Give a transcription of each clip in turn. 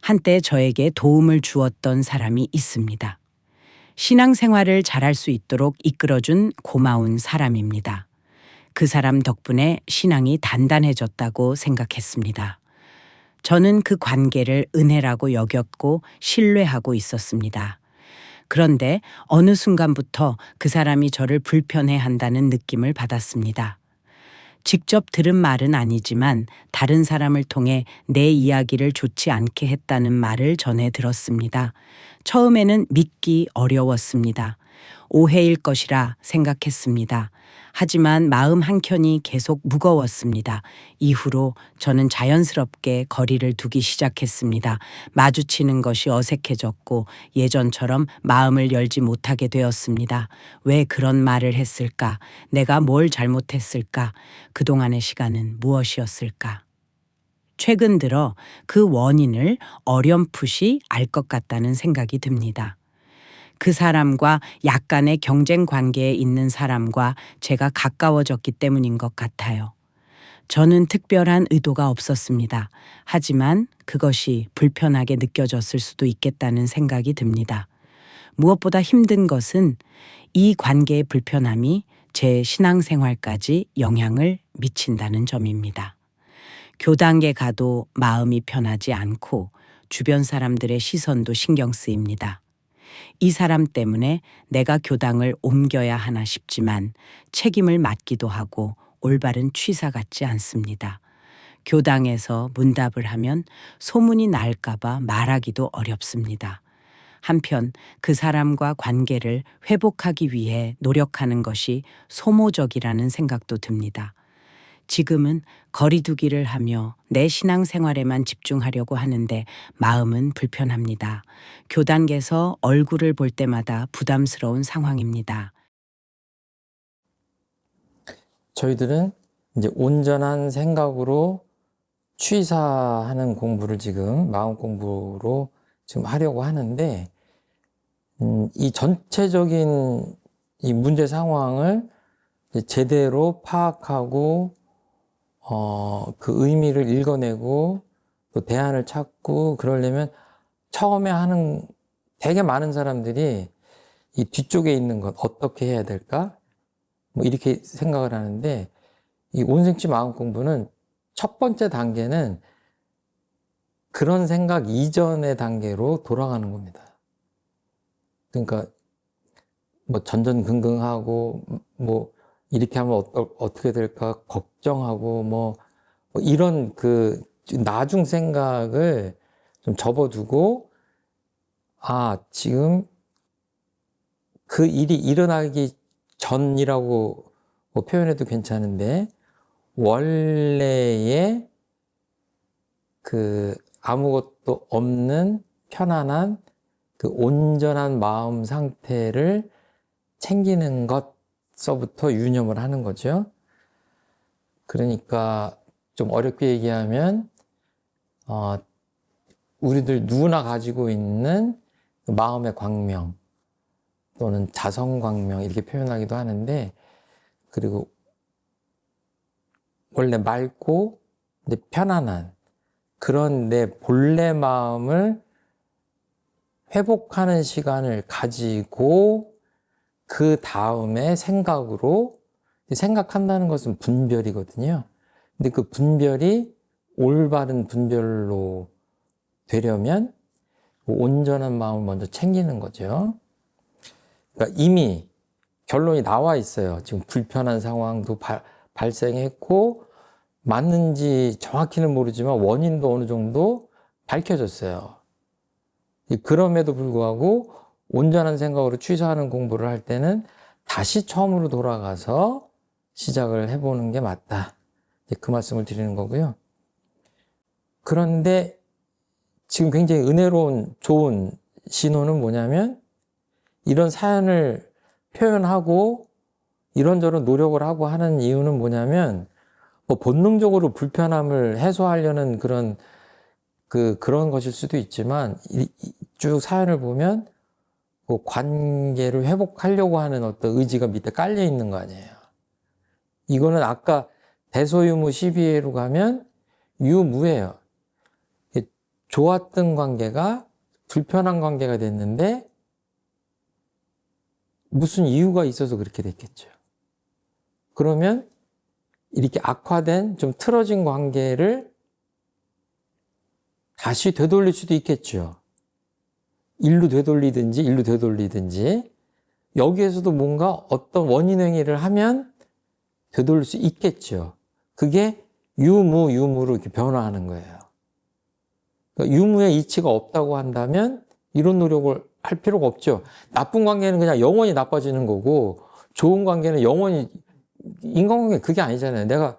한때 저에게 도움을 주었던 사람이 있습니다. 신앙생활을 잘할 수 있도록 이끌어준 고마운 사람입니다. 그 사람 덕분에 신앙이 단단해졌다고 생각했습니다. 저는 그 관계를 은혜라고 여겼고 신뢰하고 있었습니다. 그런데 어느 순간부터 그 사람이 저를 불편해한다는 느낌을 받았습니다. 직접 들은 말은 아니지만 다른 사람을 통해 내 이야기를 좋지 않게 했다는 말을 전해 들었습니다. 처음에는 믿기 어려웠습니다. 오해일 것이라 생각했습니다. 하지만 마음 한켠이 계속 무거웠습니다. 이후로 저는 자연스럽게 거리를 두기 시작했습니다. 마주치는 것이 어색해졌고 예전처럼 마음을 열지 못하게 되었습니다. 왜 그런 말을 했을까? 내가 뭘 잘못했을까? 그동안의 시간은 무엇이었을까? 최근 들어 그 원인을 어렴풋이 알 것 같다는 생각이 듭니다. 그 사람과 약간의 경쟁 관계에 있는 사람과 제가 가까워졌기 때문인 것 같아요. 저는 특별한 의도가 없었습니다. 하지만 그것이 불편하게 느껴졌을 수도 있겠다는 생각이 듭니다. 무엇보다 힘든 것은 이 관계의 불편함이 제 신앙생활까지 영향을 미친다는 점입니다. 교당에 가도 마음이 편하지 않고 주변 사람들의 시선도 신경 쓰입니다. 이 사람 때문에 내가 교당을 옮겨야 하나 싶지만 책임을 맡기도 하고 올바른 취사 같지 않습니다. 교당에서 문답을 하면 소문이 날까봐 말하기도 어렵습니다. 한편 그 사람과 관계를 회복하기 위해 노력하는 것이 소모적이라는 생각도 듭니다. 지금은 거리두기를 하며 내 신앙생활에만 집중하려고 하는데 마음은 불편합니다. 교단에서 얼굴을 볼 때마다 부담스러운 상황입니다. 저희들은 이제 온전한 생각으로 취사하는 공부를 지금 마음 공부로 지금 하려고 하는데, 이 전체적인 이 문제 상황을 이제 제대로 파악하고 그 의미를 읽어내고 또 대안을 찾고 그러려면 처음에 하는 되게 많은 사람들이 이 뒤쪽에 있는 것 어떻게 해야 될까? 뭐 이렇게 생각을 하는데, 이 온생치 마음 공부는 첫 번째 단계는 그런 생각 이전의 단계로 돌아가는 겁니다. 그러니까 뭐 전전긍긍하고 뭐 이렇게 하면 어떻게 될까 걱정하고 뭐 이런 그 나중 생각을 좀 접어두고, 아, 지금 그 일이 일어나기 전이라고 뭐 표현해도 괜찮은데, 원래의 그 아무것도 없는 편안한 그 온전한 마음 상태를 챙기는 것서부터 유념을 하는 거죠. 그러니까 좀 어렵게 얘기하면 우리들 누구나 가지고 있는 마음의 광명 또는 자성광명 이렇게 표현하기도 하는데, 그리고 원래 맑고 근데 편안한 그런 내 본래 마음을 회복하는 시간을 가지고 그 다음에 생각으로, 생각한다는 것은 분별이거든요. 근데 그 분별이 올바른 분별로 되려면 온전한 마음을 먼저 챙기는 거죠. 그러니까 이미 결론이 나와 있어요. 지금 불편한 상황도 발생했고 맞는지 정확히는 모르지만 원인도 어느 정도 밝혀졌어요. 그럼에도 불구하고 온전한 생각으로 취사하는 공부를 할 때는 다시 처음으로 돌아가서 시작을 해보는 게 맞다. 그 말씀을 드리는 거고요. 그런데 지금 굉장히 은혜로운 좋은 신호는 뭐냐면, 이런 사연을 표현하고 이런저런 노력을 하고 하는 이유는 뭐냐면, 뭐 본능적으로 불편함을 해소하려는 그런 것일 수도 있지만, 쭉 사연을 보면 그 관계를 회복하려고 하는 어떤 의지가 밑에 깔려 있는 거 아니에요. 이거는 아까 대소유무 12회로 가면 유무예요. 좋았던 관계가 불편한 관계가 됐는데 무슨 이유가 있어서 그렇게 됐겠죠. 그러면 이렇게 악화된 좀 틀어진 관계를 다시 되돌릴 수도 있겠죠. 일로 되돌리든지 여기에서도 뭔가 어떤 원인 행위를 하면 되돌릴 수 있겠죠. 그게 유무로 이렇게 변화하는 거예요. 그러니까 유무의 이치가 없다고 한다면 이런 노력을 할 필요가 없죠. 나쁜 관계는 그냥 영원히 나빠지는 거고 좋은 관계는 영원히, 인간관계 그게 아니잖아요. 내가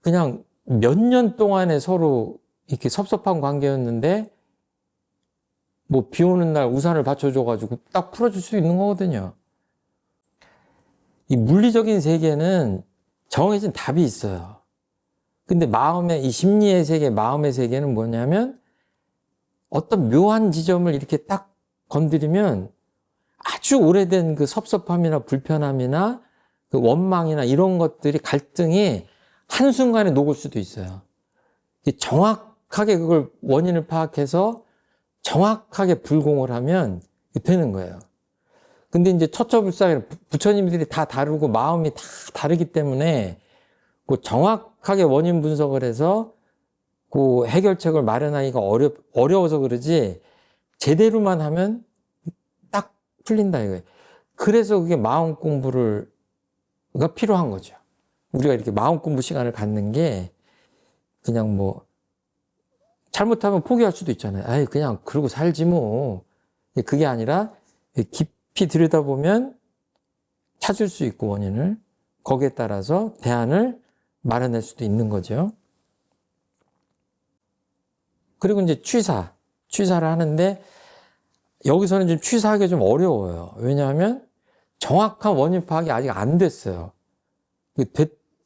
그냥 몇 년 동안에 서로 이렇게 섭섭한 관계였는데 뭐 비 오는 날 우산을 받쳐줘가지고 딱 풀어줄 수 있는 거거든요. 이 물리적인 세계는 정해진 답이 있어요. 근데 이 심리의 세계, 마음의 세계는 뭐냐면 어떤 묘한 지점을 이렇게 딱 건드리면 아주 오래된 그 섭섭함이나 불편함이나 그 원망이나 이런 것들이 갈등이 한순간에 녹을 수도 있어요. 정확하게 그걸 원인을 파악해서 정확하게 불공을 하면 되는 거예요. 근데 이제 처처불사에 부처님들이 다 다르고 마음이 다 다르기 때문에 그 정확하게 원인 분석을 해서 그 해결책을 마련하기가 어려워서 그러지 제대로만 하면 딱 풀린다 이거예요. 그래서 그게 마음 공부가 필요한 거죠. 우리가 이렇게 마음 공부 시간을 갖는 게 그냥 뭐 잘못하면 포기할 수도 있잖아요. 아이 그냥 그러고 살지 뭐. 그게 아니라 깊이 들여다보면 찾을 수 있고 원인을 거기에 따라서 대안을 마련할 수도 있는 거죠. 그리고 이제 취사를 하는데 여기서는 좀 취사하기가 좀 어려워요. 왜냐하면 정확한 원인 파악이 아직 안 됐어요.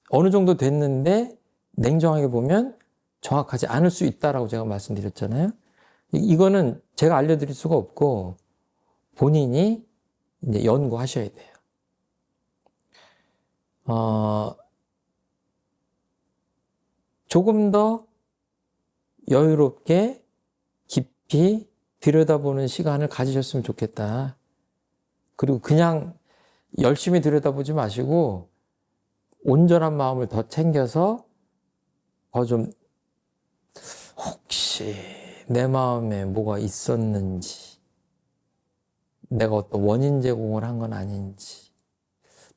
어느 정도 됐는데 냉정하게 보면 정확하지 않을 수 있다라고 제가 말씀드렸잖아요. 이거는 제가 알려드릴 수가 없고 본인이 이제 연구하셔야 돼요. 조금 더 여유롭게 깊이 들여다보는 시간을 가지셨으면 좋겠다. 그리고 그냥 열심히 들여다보지 마시고 온전한 마음을 더 챙겨서 좀 혹시 내 마음에 뭐가 있었는지, 내가 어떤 원인 제공을 한 건 아닌지,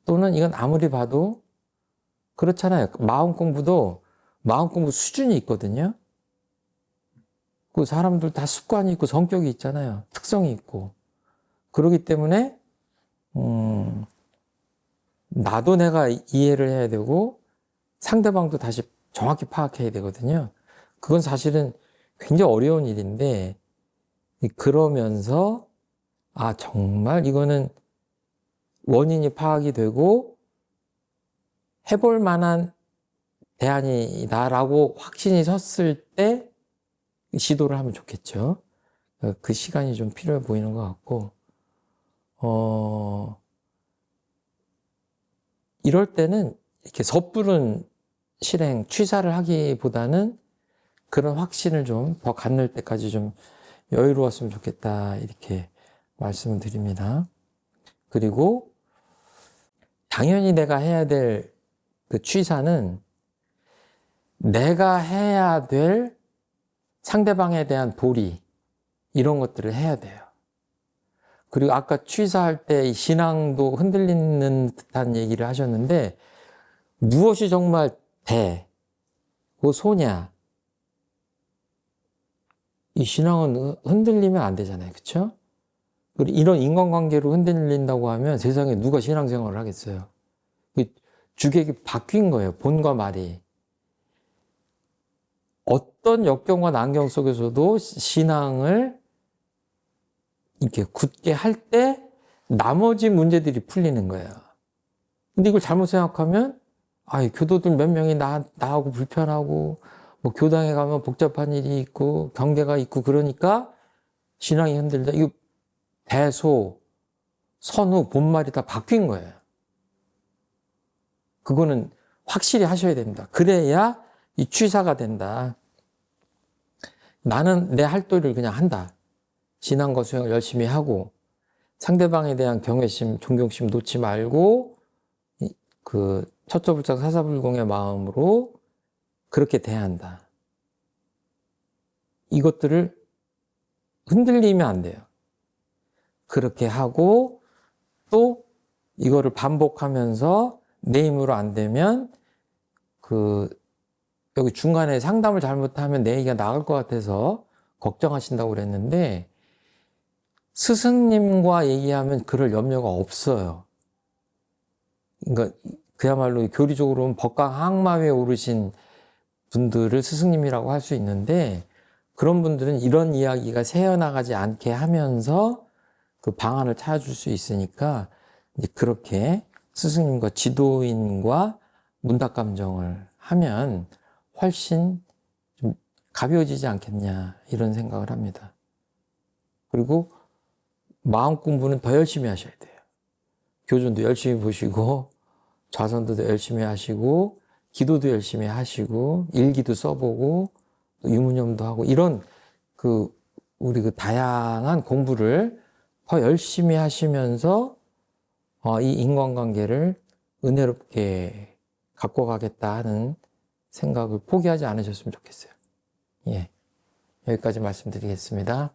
또는 이건 아무리 봐도 그렇잖아요. 마음 공부 수준이 있거든요. 그 사람들 다 습관이 있고 성격이 있잖아요. 특성이 있고. 그렇기 때문에 나도 내가 이해를 해야 되고 상대방도 다시 정확히 파악해야 되거든요. 그건 사실은 굉장히 어려운 일인데 그러면서 정말 이거는 원인이 파악이 되고 해볼 만한 대안이다라고 확신이 섰을 때 시도를 하면 좋겠죠. 그 시간이 좀 필요해 보이는 것 같고 이럴 때는 이렇게 섣부른 실행, 취사를 하기보다는 그런 확신을 좀 더 갖는 때까지 좀 여유로웠으면 좋겠다 이렇게 말씀을 드립니다. 그리고 당연히 내가 해야 될 그 취사는 내가 해야 될 상대방에 대한 도리 이런 것들을 해야 돼요. 그리고 아까 취사할 때 신앙도 흔들리는 듯한 얘기를 하셨는데 무엇이 정말 그 소냐? 이 신앙은 흔들리면 안 되잖아요. 그렇죠? 그리고 이런 인간관계로 흔들린다고 하면 세상에 누가 신앙생활을 하겠어요? 주객이 바뀐 거예요. 본과 말이. 어떤 역경과 난경 속에서도 신앙을 이렇게 굳게 할 때 나머지 문제들이 풀리는 거예요. 근데 이걸 잘못 생각하면 교도들 몇 명이 나하고 불편하고 뭐 교당에 가면 복잡한 일이 있고 경계가 있고 그러니까 신앙이 흔들린다. 이거 대소, 선후, 본말이 다 바뀐 거예요. 그거는 확실히 하셔야 됩니다. 그래야 이 취사가 된다. 나는 내 할도리를 그냥 한다. 신앙과 수행을 열심히 하고 상대방에 대한 경외심, 존경심 놓지 말고 그 처처불짝 사사불공의 마음으로 그렇게 대한다. 이것들을 흔들리면 안 돼요. 그렇게 하고 또 이거를 반복하면서 내 힘으로 안 되면 여기 중간에 상담을 잘못하면 내 얘기가 나갈 것 같아서 걱정하신다고 그랬는데 스승님과 얘기하면 그럴 염려가 없어요. 그러니까 그야말로 교리적으로는 법강 항마위에 오르신 분들을 스승님이라고 할 수 있는데 그런 분들은 이런 이야기가 새어나가지 않게 하면서 그 방안을 찾아줄 수 있으니까 이제 그렇게 스승님과 지도인과 문답감정을 하면 훨씬 좀 가벼워지지 않겠냐 이런 생각을 합니다. 그리고 마음 공부는 더 열심히 하셔야 돼요. 교준도 열심히 보시고 좌선도 열심히 하시고 기도도 열심히 하시고 일기도 써보고 유문염도 하고 이런 우리 다양한 공부를 더 열심히 하시면서 이 인간관계를 은혜롭게 갖고 가겠다 하는 생각을 포기하지 않으셨으면 좋겠어요. 예, 여기까지 말씀드리겠습니다.